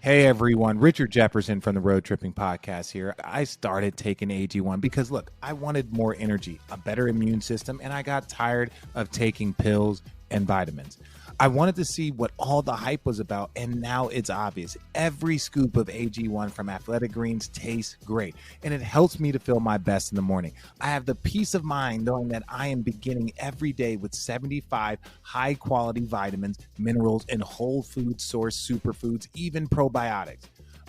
Hey everyone, Richard Jefferson from the Road Tripping Podcast here. I started taking AG1 because look, I wanted more energy, a better immune system, and I got tired of taking pills and vitamins. I wanted to see what all the hype was about, and now it's obvious. Every scoop of AG1 from Athletic Greens tastes great, and it helps me to feel my best in the morning. I have the peace of mind knowing that I am beginning every day with 75 high-quality vitamins, minerals, and whole food source superfoods, even probiotics.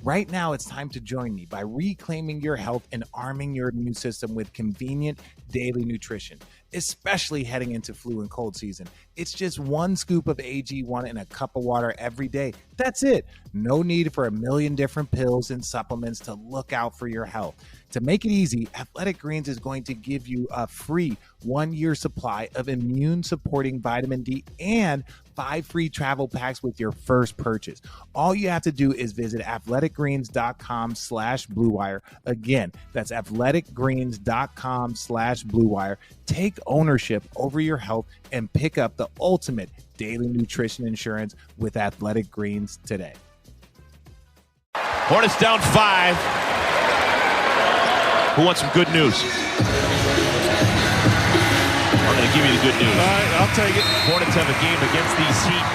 Right now, it's time to join me by reclaiming your health and arming your immune system with convenient daily nutrition, especially heading into flu and cold season. It's just one scoop of AG1 in a cup of water every day. That's it. No need for a million different pills and supplements to look out for your health. To make it easy, Athletic Greens is going to give you a free 1-year supply of immune-supporting vitamin D and 5 free travel packs with your first purchase. All you have to do is visit athleticgreens.com/Blue Wire. Again, that's athleticgreens.com/Blue Wire. Take ownership over your health and pick up the ultimate daily nutrition insurance with Athletic Greens today. Hornets down 5. Who wants some good news? I'm going to give you the good news. All right, I'll take it. Hornets have a game against these Heat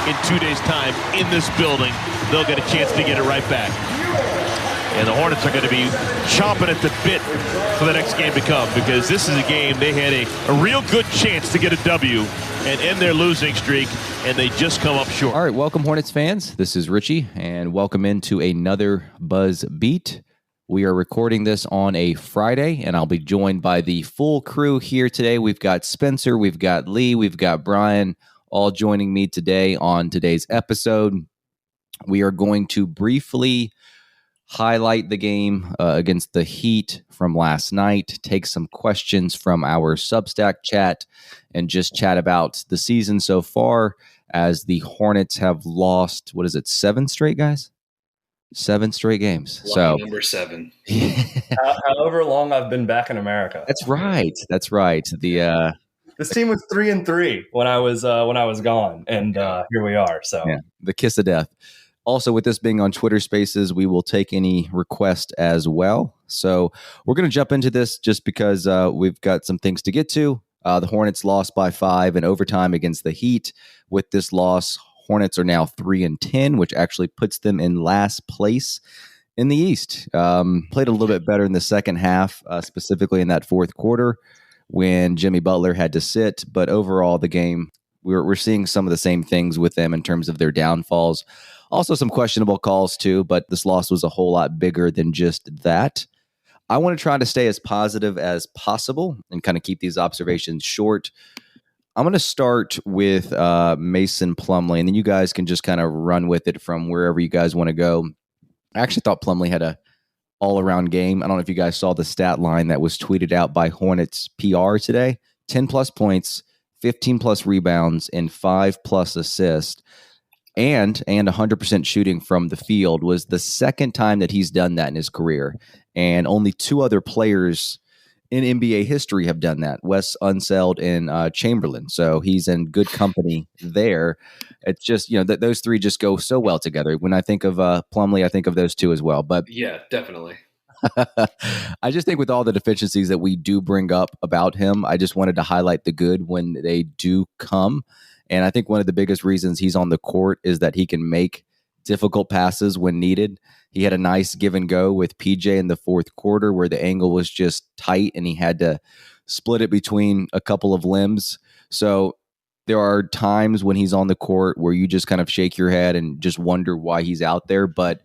in 2 days' time in this building. They'll get a chance to get it right back. And the Hornets are going to be chomping at the bit for the next game to come, because this is a game they had a real good chance to get a W and end their losing streak, and they just come up short. All right, welcome Hornets fans. This is Richie, and welcome into another Buzz Beat. We are recording this on a Friday, and I'll be joined by the full crew here today. We've got Spencer, we've got Lee, we've got Brian, all joining me today on today's episode. We are going to briefly highlight the game against the Heat from last night, take some questions from our Substack chat, and just chat about the season so far, as the Hornets have lost, 7 straight, guys? 7 straight games. So number 7. However long I've been back in America. That's right. The this team was 3-3 when I was gone, and here we are. So yeah, the kiss of death. Also, with this being on Twitter Spaces, we will take any request as well. So we're going to jump into this just because we've got some things to get to. The Hornets lost by 5 in overtime against the Heat. With this loss, Hornets are now 3-10, which actually puts them in last place in the East. Played a little bit better in the second half, specifically in that fourth quarter when Jimmy Butler had to sit. But overall, the game, we're seeing some of the same things with them in terms of their downfalls. Also some questionable calls too, but this loss was a whole lot bigger than just that. I want to try to stay as positive as possible and kind of keep these observations short. I'm going to start with Mason Plumlee, and then you guys can just kind of run with it from wherever you guys want to go. I actually thought Plumlee had a all-around game. I don't know if you guys saw the stat line that was tweeted out by Hornets PR today. 10-plus points, 15-plus rebounds, and 5-plus assists, and 100% shooting from the field was the second time that he's done that in his career. And only 2 other players in NBA history have done that, Wes Unseld and Chamberlain. So he's in good company there. It's just, those 3 just go so well together. When I think of Plumlee, I think of those 2 as well. But yeah, definitely. I just think with all the deficiencies that we do bring up about him, I just wanted to highlight the good when they do come. And I think one of the biggest reasons he's on the court is that he can make difficult passes when needed. He had a nice give and go with PJ in the fourth quarter where the angle was just tight and he had to split it between a couple of limbs. So there are times when he's on the court where you just kind of shake your head and just wonder why he's out there. But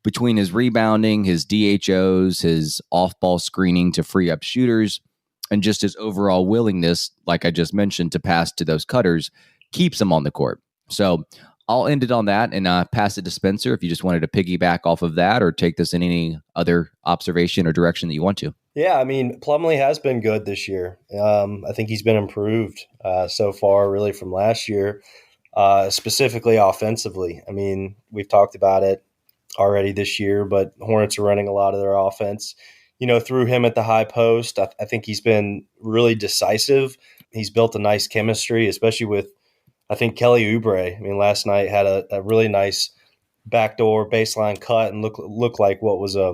between his rebounding, his DHOs, his off-ball screening to free up shooters, and just his overall willingness, like I just mentioned, to pass to those cutters, keeps him on the court. So I'll end it on that and pass it to Spencer if you just wanted to piggyback off of that or take this in any other observation or direction that you want to. Yeah, I mean, Plumlee has been good this year. I think he's been improved so far, really, from last year, specifically offensively. I mean, we've talked about it already this year, but Hornets are running a lot of their offense, through him at the high post. I think he's been really decisive. He's built a nice chemistry, especially with, I think, Kelly Oubre. I mean, last night had a really nice backdoor baseline cut and look like what was a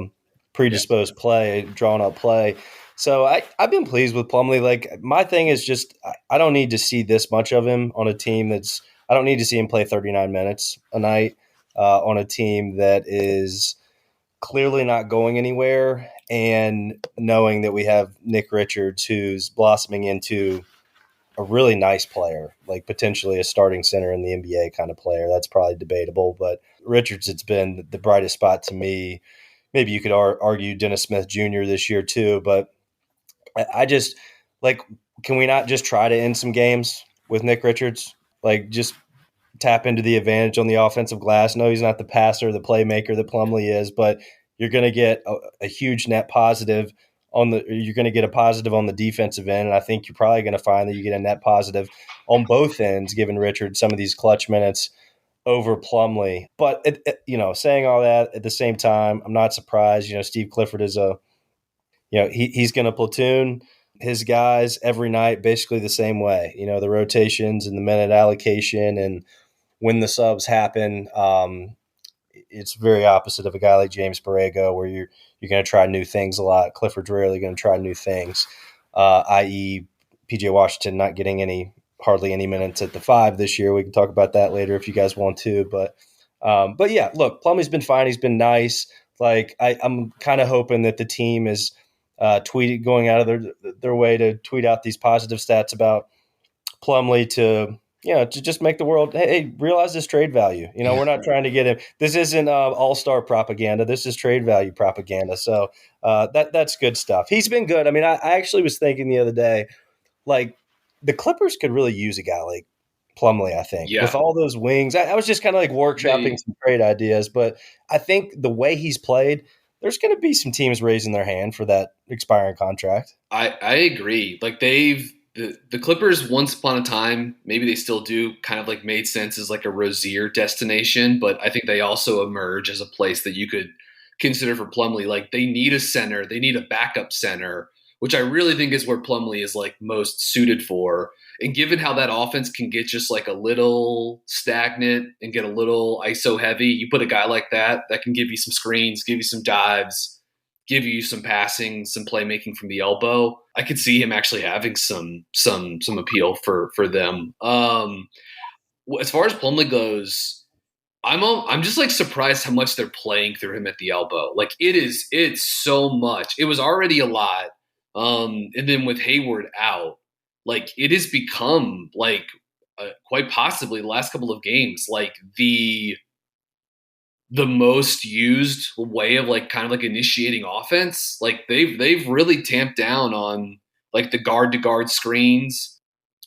predisposed play, drawn up play. So I've been pleased with Plumlee. Like, my thing is just I don't need to see this much of him on a team that's – I don't need to see him play 39 minutes a night on a team that is clearly not going anywhere, and knowing that we have Nick Richards, who's blossoming into a really nice player, like potentially a starting center in the NBA kind of player. That's probably debatable, but Richards has been the brightest spot to me. Maybe you could argue Dennis Smith Jr. this year too, but I just like, can we not just try to end some games with Nick Richards? Like, just tap into the advantage on the offensive glass. No, he's not the passer, the playmaker that Plumlee is, but you're going to get a huge net positive you're going to get a positive on the defensive end. And I think you're probably going to find that you get a net positive on both ends, giving Richard some of these clutch minutes over Plumlee. But, saying all that at the same time, I'm not surprised. Steve Clifford is he's going to platoon his guys every night basically the same way. The rotations and the minute allocation, and when the subs happen, it's very opposite of a guy like James Borrego, where you're going to try new things a lot. Clifford's rarely going to try new things, i.e. PJ Washington not getting hardly any minutes at the 5 this year. We can talk about that later if you guys want to. But yeah, look, Plumlee's been fine. He's been nice. Like, I'm kind of hoping that the team is going out of their way to tweet out these positive stats about Plumlee to just make the world, hey, realize this trade value. We're not trying to get him. This isn't all-star propaganda. This is trade value propaganda. So that's good stuff. He's been good. I mean, I actually was thinking the other day, like, the Clippers could really use a guy like Plumlee, I think, with all those wings. I was just kind of like workshopping some trade ideas, but I think the way he's played, there's going to be some teams raising their hand for that expiring contract. I agree. Like, the Clippers, once upon a time, maybe they still do, kind of like made sense as like a Rozier destination, but I think they also emerge as a place that you could consider for Plumlee. Like, they need a center, they need a backup center, which I really think is where Plumlee is like most suited for. And given how that offense can get just like a little stagnant and get a little ISO heavy, you put a guy like that can give you some screens, give you some dives, give you some passing, some playmaking from the elbow. I could see him actually having some appeal for them. As far as Plumlee goes, I'm just like surprised how much they're playing through him at the elbow. Like, it's so much. It was already a lot. And then with Hayward out, like, it has become like quite possibly the last couple of games, like the most used way of like kind of like initiating offense. Like, they've really tamped down on like the guard to guard screens.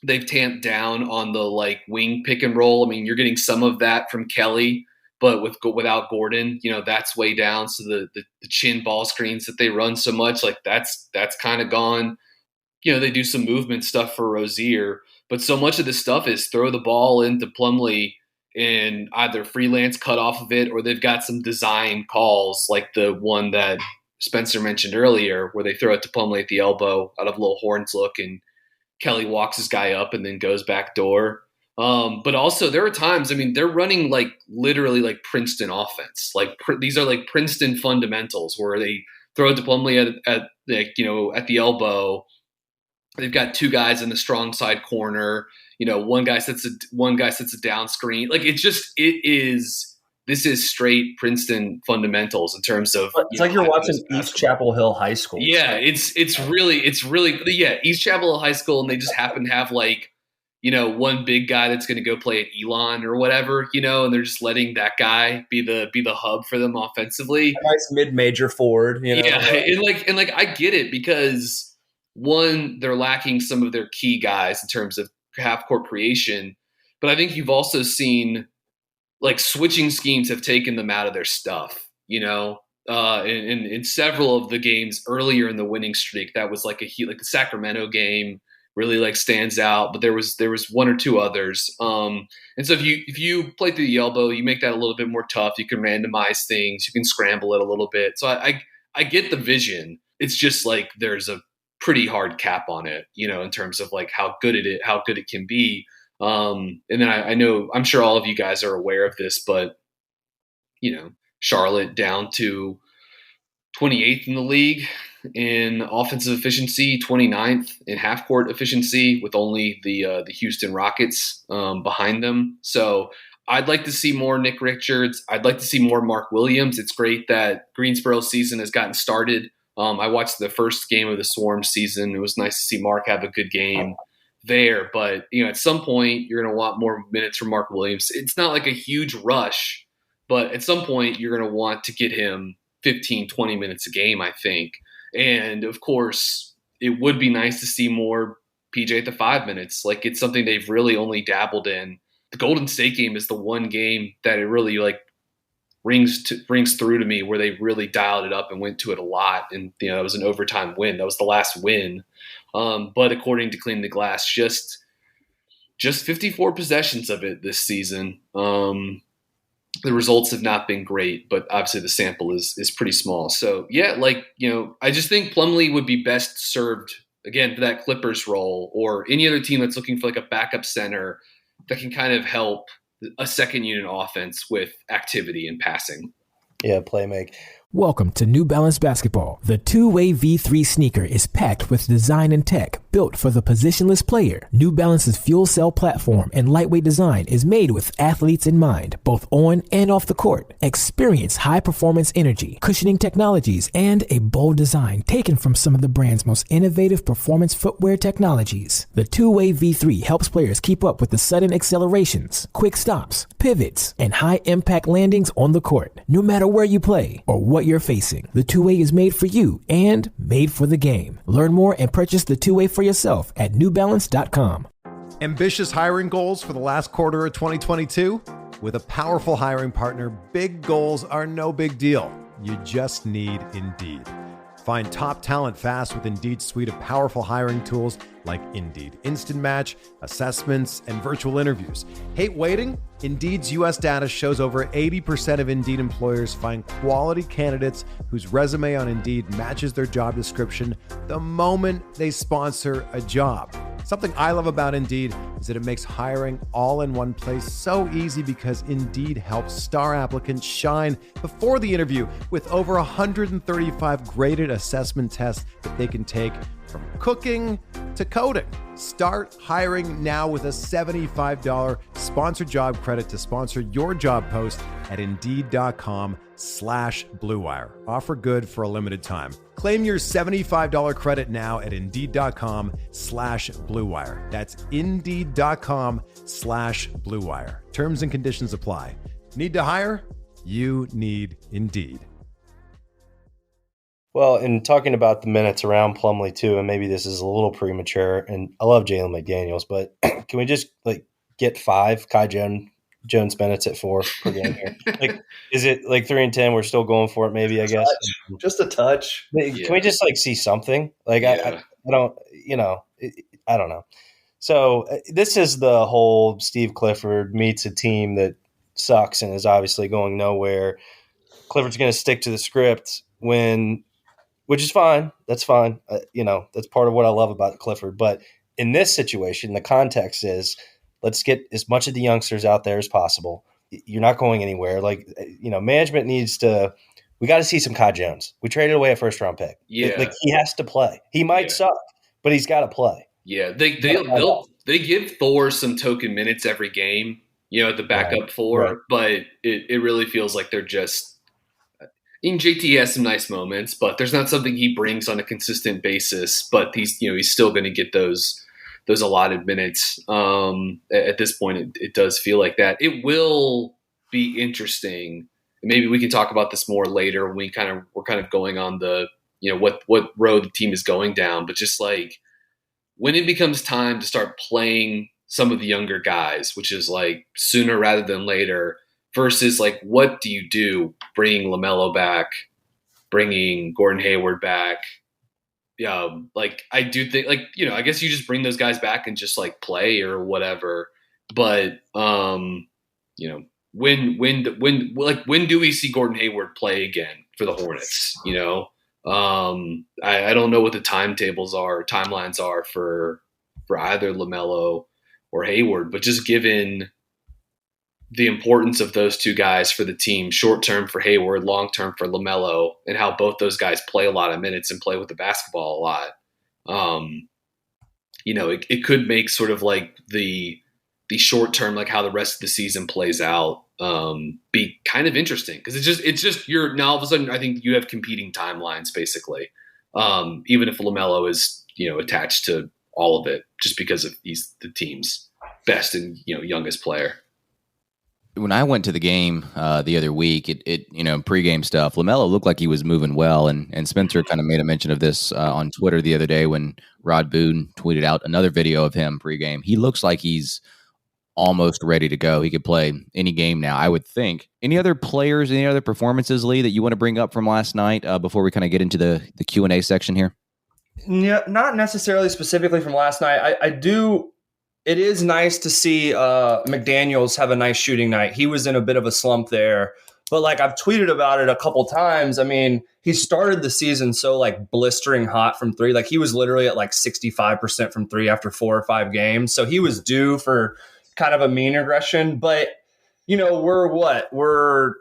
They've tamped down on the like wing pick and roll. I mean, you're getting some of that from Kelly, but without Gordon, that's way down. So the chin ball screens that they run so much, like that's kind of gone. They do some movement stuff for Rozier, but so much of this stuff is throw the ball into Plumlee and either freelance cut off of it, or they've got some design calls like the one that Spencer mentioned earlier, where they throw it to Plumlee at the elbow out of a little Hornets look, and Kelly walks his guy up and then goes back door. But also there are times, I mean, they're running like literally like Princeton offense. Like these are like Princeton fundamentals where they throw it to Plumlee at the elbow. They've got two guys in the strong side corner. One guy sets a down screen. Like, this is straight Princeton fundamentals in terms of. It's like you're watching East Chapel Hill High School. Yeah, it's really East Chapel Hill High School, and they just happen to have like one big guy that's going to go play at Elon or whatever, and they're just letting that guy be the hub for them offensively. A nice mid-major forward, Yeah, and I get it, because one, they're lacking some of their key guys in terms of half-court creation, but I think you've also seen like switching schemes have taken them out of their stuff. In several of the games earlier in the winning streak, that was like the Sacramento game really like stands out, but there was one or two others. And so if you play through the elbow, you make that a little bit more tough. You can randomize things, you can scramble it a little bit. So I get the vision. It's just like there's a pretty hard cap on it, in terms of like how good it can be. And then I'm sure all of you guys are aware of this, but Charlotte down to 28th in the league in offensive efficiency, 29th in half court efficiency, with only the Houston Rockets behind them. So I'd like to see more Nick Richards. I'd like to see more Mark Williams. It's great that Greensboro's season has gotten started. I watched the first game of the Swarm season. It was nice to see Mark have a good game there. But at some point, you're going to want more minutes from Mark Williams. It's not like a huge rush, but at some point, you're going to want to get him 15, 20 minutes a game, I think. And of course, it would be nice to see more PJ at the 5 minutes. Like, it's something they've really only dabbled in. The Golden State game is the one game that it really rings through to me, where they really dialed it up and went to it a lot. And it was an overtime win. That was the last win. But according to Clean the Glass, just 54 possessions of it this season. The results have not been great, but obviously the sample is pretty small. So yeah, I just think Plumlee would be best served again for that Clippers role, or any other team that's looking for a backup center that can kind of help a second unit offense with activity and passing. Yeah, play make. Welcome to New Balance Basketball. The two-way V3 sneaker is packed with design and tech built for the positionless player. New Balance's fuel cell platform and lightweight design is made with athletes in mind, both on and off the court. Experience high-performance energy, cushioning technologies, and a bold design taken from some of the brand's most innovative performance footwear technologies. The two-way V3 helps players keep up with the sudden accelerations, quick stops, pivots, and high-impact landings on the court, no matter where you play or what you're facing. The two-way is made for you and made for the game. Learn more and purchase the two-way for yourself at NewBalance.com. Ambitious hiring goals for the last quarter of 2022? With a powerful hiring partner, big goals are no big deal. You just need Indeed. Find top talent fast with Indeed's suite of powerful hiring tools like Indeed Instant Match, assessments, and virtual interviews. Hate waiting? Indeed's U.S. data shows over 80% of Indeed employers find quality candidates whose resume on Indeed matches their job description the moment they sponsor a job. Something I love about Indeed is that it makes hiring all in one place so easy, because Indeed helps star applicants shine before the interview with over 135 graded assessment tests that they can take, from cooking to coding. Start hiring now with a $75 sponsored job credit to sponsor your job post at Indeed.com/Blue Wire. Offer good for a limited time. Claim your $75 credit now at Indeed.com/Blue Wire. That's Indeed.com/Blue Wire. Terms and conditions apply. Need to hire? You need Indeed. Well, in talking about the minutes around Plumlee too, and maybe this is a little premature, and I love Jalen McDaniels, but can we just get 5 Kai Jones minutes at 4 per game here? Is it 3 and 10? We're still going for it, maybe, I guess. Just a touch. Can we just see something? I don't know. So this is the whole Steve Clifford meets a team that sucks and is obviously going nowhere. Clifford's going to stick to the script which is fine. That's fine. That's part of what I love about Clifford. But in this situation, the context is, let's get as much of the youngsters out there as possible. You're not going anywhere. Management needs to – we got to see some Kai Jones. We traded away a first-round pick. Yeah. He has to play. He might suck, but he's got to play. Yeah, they give Thor some token minutes every game, at the backup four, but it really feels like they're just – JT has some nice moments, but there's not something he brings on a consistent basis. But he's still going to get those allotted minutes. At this point, it does feel like that. It will be interesting. Maybe we can talk about this more later when we're kind of going on the what road the team is going down. But just when it becomes time to start playing some of the younger guys, which is sooner rather than later. Versus what do you do? Bringing LaMelo back, bringing Gordon Hayward back. Yeah, I do think I guess you just bring those guys back and just play or whatever. But when do we see Gordon Hayward play again for the Hornets? I don't know what the timelines are for either LaMelo or Hayward, but just given the importance of those two guys for the team, short term for Hayward, long term for LaMelo, and how both those guys play a lot of minutes and play with the basketball a lot. It could make sort of like the short term, like how the rest of the season plays out, be kind of interesting, because it's just you're now all of a sudden I think you have competing timelines basically, even if LaMelo is attached to all of it just because of he's the team's best and youngest player. When I went to the game the other week, pregame stuff, LaMelo looked like he was moving well, and Spencer kind of made a mention of this on Twitter the other day when Rod Boone tweeted out another video of him pregame. He looks like he's almost ready to go. He could play any game now, I would think. Any other players, any other performances, Lee, that you want to bring up from last night before we kind of get into the Q&A section here? Yeah, not necessarily specifically from last night. I do. It is nice to see McDaniels have a nice shooting night. He was in a bit of a slump there, but like I've tweeted about it a couple times. I mean, he started the season so like blistering hot from three. Like he was literally at like 65% from three after 4 or 5 games. So he was due for kind of a mean regression. But, we're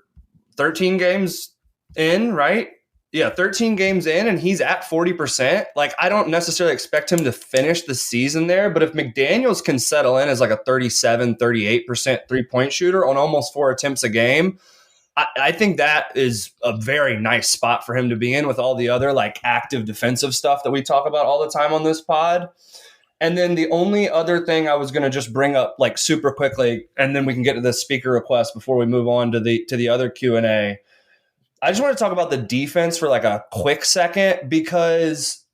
13 games in, right? Yeah, 13 games in, and he's at 40%. Like, I don't necessarily expect him to finish the season there, but if McDaniels can settle in as like a 37, 38% three-point shooter on almost 4 attempts a game, I think that is a very nice spot for him to be in with all the other like active defensive stuff that we talk about all the time on this pod. And then the only other thing I was going to just bring up like super quickly, and then we can get to the speaker request before we move on to the other Q&A. I just want to talk about the defense for like a quick second because,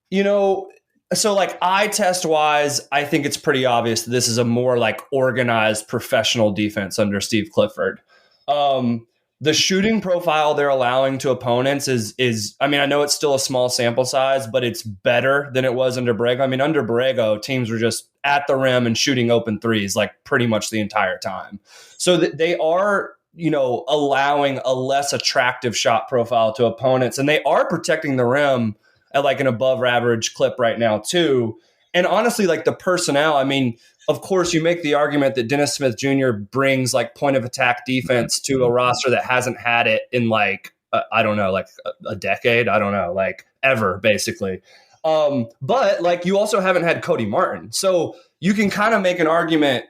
so like eye test wise, I think it's pretty obvious that this is a more like organized professional defense under Steve Clifford. The shooting profile they're allowing to opponents is I mean, I know it's still a small sample size, but it's better than it was under Borrego. I mean, under Borrego, teams were just at the rim and shooting open threes like pretty much the entire time. So they are allowing a less attractive shot profile to opponents. And they are protecting the rim at like an above average clip right now too. And honestly, like the personnel, I mean, of course you make the argument that Dennis Smith Jr. brings like point of attack defense to a roster that hasn't had it in like, I don't know, like a decade. I don't know, like ever basically. But like you also haven't had Cody Martin. So you can kind of make an argument,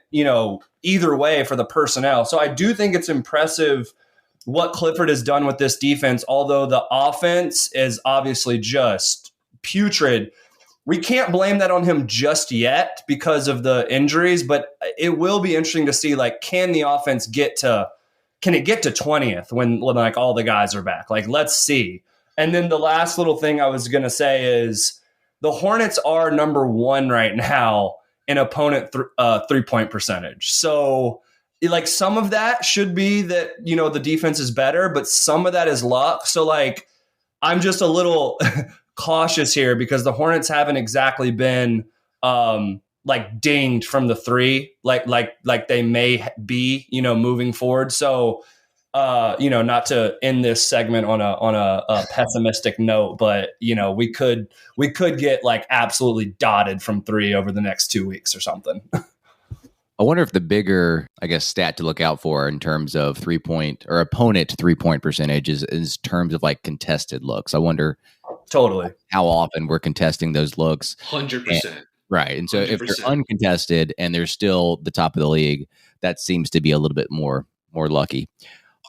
either way for the personnel. So I do think it's impressive what Clifford has done with this defense, although the offense is obviously just putrid. We can't blame that on him just yet because of the injuries, but it will be interesting to see, like, can the offense get to 20th when like all the guys are back? Like, let's see. And then the last little thing I was going to say is the Hornets are number 1 right now in opponent three-point percentage. So like some of that should be that, the defense is better, but some of that is luck. So like, I'm just a little cautious here because the Hornets haven't exactly been like dinged from the three, like they may be, moving forward. So, not to end this segment on a pessimistic note, but we could get like absolutely dotted from three over the next 2 weeks or something. I wonder if the bigger, stat to look out for in terms of 3-point or opponent 3-point percentage is terms of like contested looks. I wonder totally how often we're contesting those looks. 100%. Right. And so 100%. if they're uncontested and they're still the top of the league, that seems to be a little bit more lucky.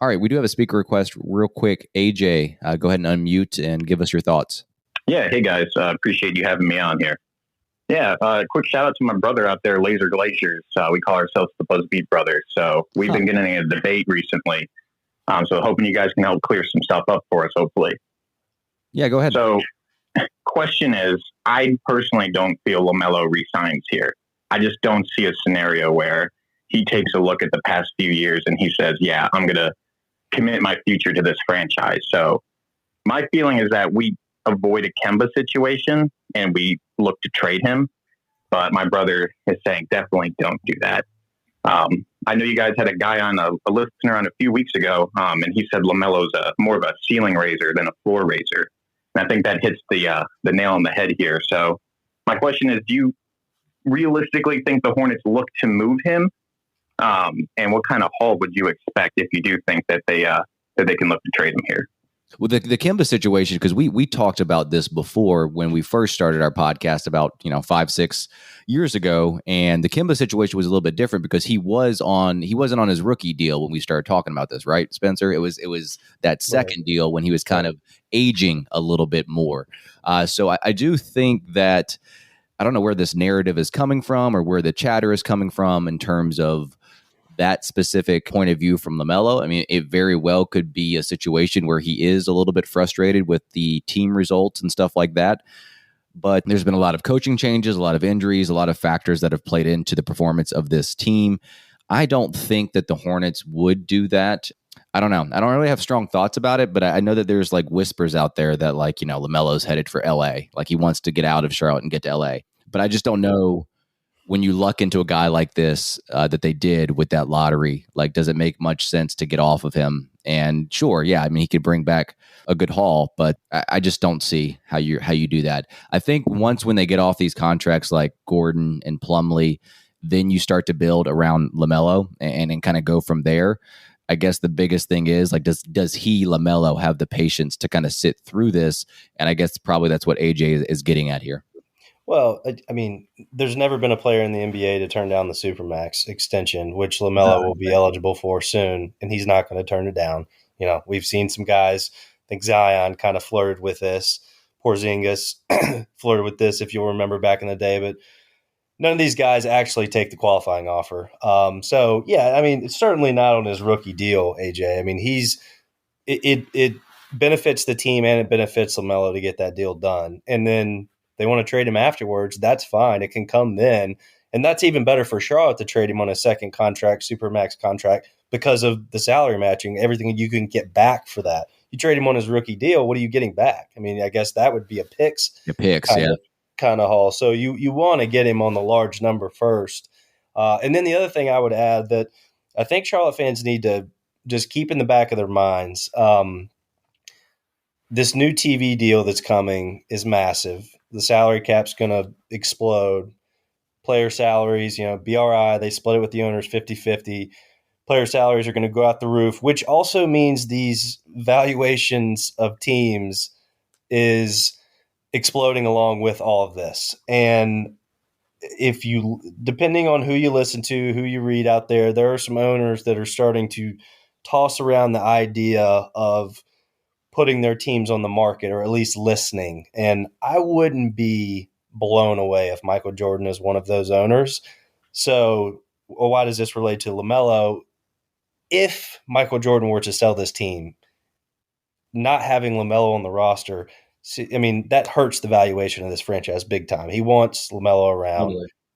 All right, we do have a speaker request real quick. AJ, go ahead and unmute and give us your thoughts. Yeah, hey guys, appreciate you having me on here. Yeah, quick shout out to my brother out there, Laser Glaciers. We call ourselves the Buzzbeat Brothers. So we've been getting in a debate recently. So hoping you guys can help clear some stuff up for us, hopefully. Yeah, go ahead. So question is, I personally don't feel LaMelo resigns here. I just don't see a scenario where he takes a look at the past few years and he says, yeah, I'm going to commit my future to this franchise. So my feeling is that we avoid a Kemba situation and we look to trade him. But my brother is saying definitely don't do that. I know you guys had a guy on a listener on a few weeks ago, and he said LaMelo's more of a ceiling raiser than a floor raiser. And I think that hits the nail on the head here. So my question is, do you realistically think the Hornets look to move him And what kind of haul would you expect if you do think that they can look to trade him here? Well, the Kemba situation, because we talked about this before when we first started our podcast about 5-6 years ago, and the Kemba situation was a little bit different because he wasn't on his rookie deal when we started talking about this, right, Spencer? It was that second deal when he was kind of aging a little bit more. So I do think that I don't know where this narrative is coming from or where the chatter is coming from in terms of that specific point of view from LaMelo. I mean, it very well could be a situation where he is a little bit frustrated with the team results and stuff like that. But there's been a lot of coaching changes, a lot of injuries, a lot of factors that have played into the performance of this team. I don't think that the Hornets would do that. I don't know. I don't really have strong thoughts about it, but I know that there's like whispers out there that LaMelo's headed for LA. Like he wants to get out of Charlotte and get to LA. But I just don't know. When you luck into a guy like this that they did with that lottery, like, does it make much sense to get off of him? And sure, yeah, I mean, he could bring back a good haul, but I just don't see how you do that. I think when they get off these contracts like Gordon and Plumlee, then you start to build around LaMelo and kind of go from there. I guess the biggest thing is like, does LaMelo have the patience to kind of sit through this? And I guess probably that's what AJ is getting at here. Well, I mean, there's never been a player in the NBA to turn down the Supermax extension, which LaMelo will be eligible for soon, and he's not going to turn it down. We've seen some guys. I think Zion kind of flirted with this. Porzingis flirted with this, if you'll remember back in the day. But none of these guys actually take the qualifying offer. So, yeah, I mean, it's certainly not on his rookie deal, AJ. I mean, it benefits the team and it benefits LaMelo to get that deal done. And then they want to trade him afterwards, that's fine. It can come then. And that's even better for Charlotte to trade him on a second contract, Supermax contract, because of the salary matching, everything you can get back for that. You trade him on his rookie deal, what are you getting back? I mean, I guess that would be a picks kind of haul. So you want to get him on the large number first. And then the other thing I would add that I think Charlotte fans need to just keep in the back of their minds, this new TV deal that's coming is massive. The salary cap's going to explode. Player salaries, BRI, they split it with the owners 50-50. Player salaries are going to go out the roof, which also means these valuations of teams is exploding along with all of this. And depending on who you listen to, who you read out there, there are some owners that are starting to toss around the idea of putting their teams on the market or at least listening. And I wouldn't be blown away if Michael Jordan is one of those owners. So why does this relate to LaMelo? If Michael Jordan were to sell this team, not having LaMelo on the roster, I mean, that hurts the valuation of this franchise big time. He wants LaMelo around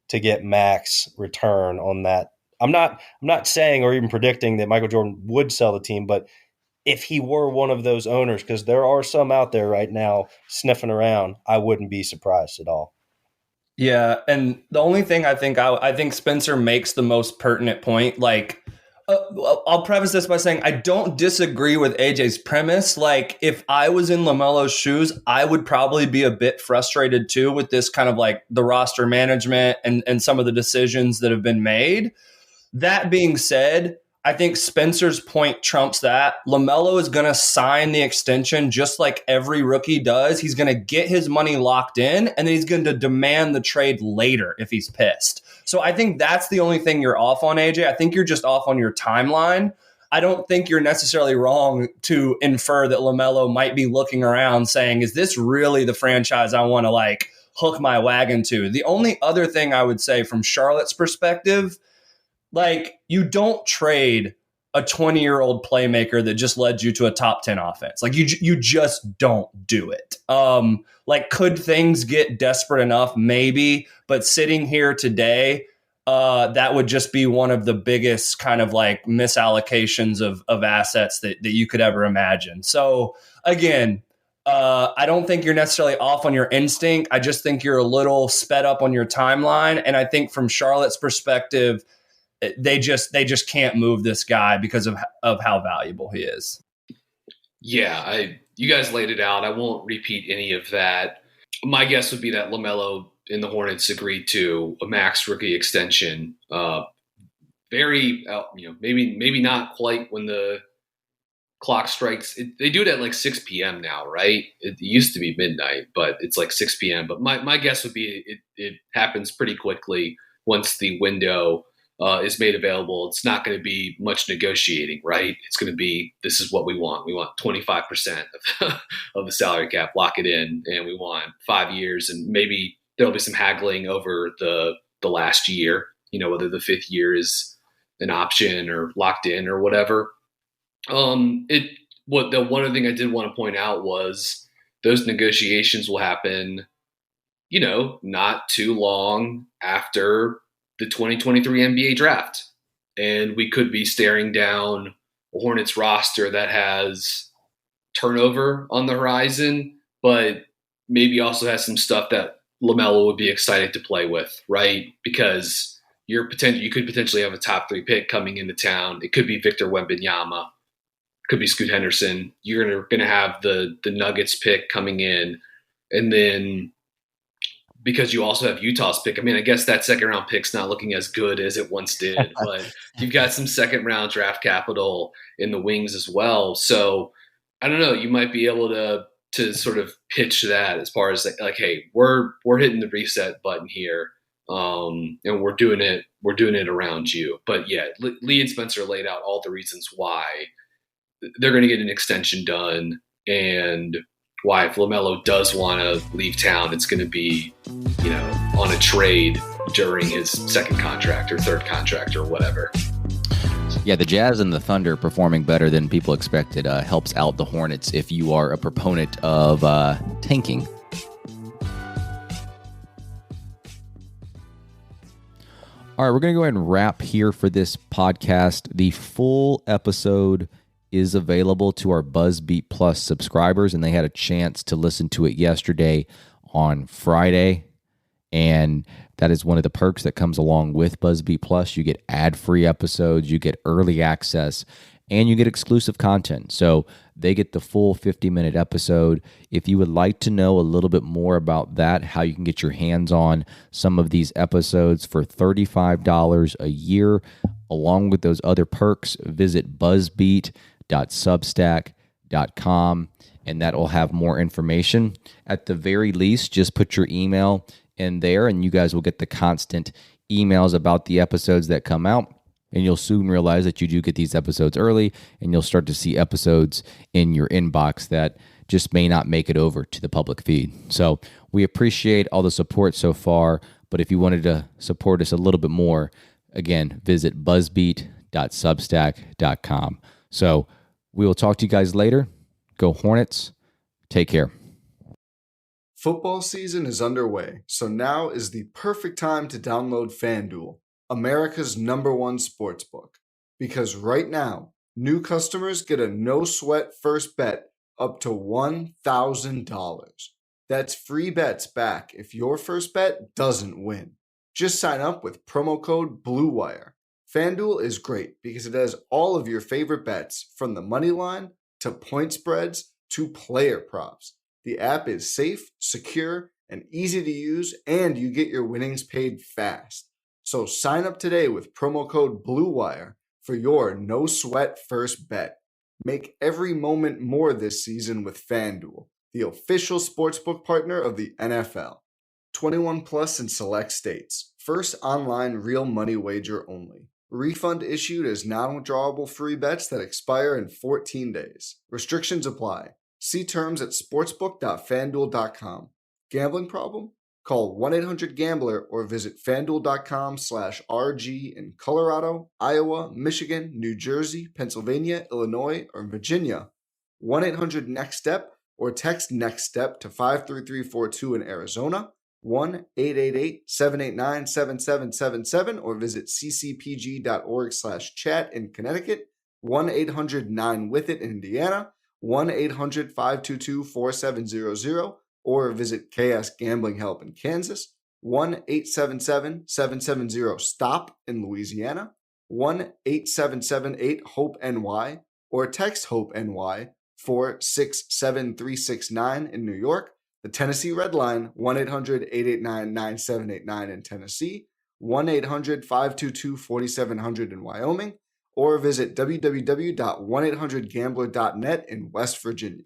to get max return on that. I'm not saying or even predicting that Michael Jordan would sell the team, but if he were one of those owners, because there are some out there right now sniffing around, I wouldn't be surprised at all. Yeah, and the only thing I think Spencer makes the most pertinent point. Like, I'll preface this by saying I don't disagree with AJ's premise. Like, if I was in LaMelo's shoes, I would probably be a bit frustrated too with this kind of like the roster management and some of the decisions that have been made. That being said, I think Spencer's point trumps that. LaMelo is going to sign the extension just like every rookie does. He's going to get his money locked in, and then he's going to demand the trade later if he's pissed. So I think that's the only thing you're off on, AJ. I think you're just off on your timeline. I don't think you're necessarily wrong to infer that LaMelo might be looking around saying, is this really the franchise I want to like hook my wagon to? The only other thing I would say from Charlotte's perspective, like, you don't trade a 20-year-old playmaker that just led you to a top 10 offense. Like, you just don't do it. Like, could things get desperate enough? Maybe. But sitting here today, that would just be one of the biggest kind of like misallocations of assets that you could ever imagine. So, again, I don't think you're necessarily off on your instinct. I just think you're a little sped up on your timeline. And I think from Charlotte's perspective, they just can't move this guy because of how valuable he is. Yeah, you guys laid it out. I won't repeat any of that. My guess would be that LaMelo and the Hornets agreed to a max rookie extension very, maybe not quite when the clock strikes. They do it at like 6 p.m. now, right? It used to be midnight, but it's like 6 p.m. But my guess would be it happens pretty quickly once the window is made available. It's not going to be much negotiating, right? It's going to be, this is what we want. We want 25% of the salary cap, lock it in, and we want 5 years, and maybe there'll be some haggling over the last year, whether the 5th year is an option or locked in or whatever. One other thing I did want to point out was those negotiations will happen, not too long after the 2023 NBA draft. And we could be staring down a Hornets roster that has turnover on the horizon, but maybe also has some stuff that LaMelo would be excited to play with, right? Because you could potentially have a top 3 pick coming into town. It could be Victor Wembanyama. Could be Scoot Henderson. You're going to have the Nuggets pick coming in. And then because you also have Utah's pick, I guess that second round pick's not looking as good as it once did, but you've got some second round draft capital in the wings as well. So I don't know, you might be able to sort of pitch that as far as like, hey, we're hitting the reset button here. And we're doing it around you. But yeah, Lee and Spencer laid out all the reasons why they're going to get an extension done, and why if LaMelo does want to leave town, it's going to be, on a trade during his second contract or third contract or whatever. Yeah, the Jazz and the Thunder performing better than people expected helps out the Hornets if you are a proponent of tanking. All right, we're going to go ahead and wrap here for this podcast. The full episode is available to our BuzzBeat Plus subscribers, and they had a chance to listen to it yesterday on Friday. And that is one of the perks that comes along with BuzzBeat Plus. You get ad-free episodes, you get early access, and you get exclusive content. So they get the full 50-minute episode. If you would like to know a little bit more about that, how you can get your hands on some of these episodes for $35 a year, along with those other perks, visit buzzbeat.substack.com, and that will have more information. At the very least, just put your email in there, and you guys will get the constant emails about the episodes that come out. And you'll soon realize that you do get these episodes early, and you'll start to see episodes in your inbox that just may not make it over to the public feed. So we appreciate all the support so far, but if you wanted to support us a little bit more, again, visit buzzbeat.substack.com. So we will talk to you guys later. Go Hornets. Take care. Football season is underway, so now is the perfect time to download FanDuel, America's #1 sportsbook. Because right now, new customers get a no-sweat first bet up to $1,000. That's free bets back if your first bet doesn't win. Just sign up with promo code BLUEWIRE. FanDuel is great because it has all of your favorite bets, from the money line to point spreads to player props. The app is safe, secure, and easy to use, and you get your winnings paid fast. So sign up today with promo code BLUEWIRE for your no-sweat first bet. Make every moment more this season with FanDuel, the official sportsbook partner of the NFL. 21 plus in select states. First online real money wager only. Refund issued as non-withdrawable free bets that expire in 14 days. Restrictions apply. See terms at sportsbook.fanduel.com. Gambling problem? Call 1-800-GAMBLER or visit fanduel.com/RG in Colorado, Iowa, Michigan, New Jersey, Pennsylvania, Illinois, or Virginia. 1-800-NEXT-STEP or text NEXT-STEP to 53342 in Arizona. 1-888-789-7777 or visit ccpg.org/chat in Connecticut. 1-800-9-WITH-IT in Indiana. 1-800-522-4700 or visit KS Gambling Help in Kansas. 1-877-770-STOP in Louisiana. 1-877-8-HOPE-NY or text HOPE-NY 467-369 in New York. The Tennessee Red Line, 1-800-889-9789 in Tennessee. 1-800-522-4700 in Wyoming, or visit www.1800gambler.net in West Virginia.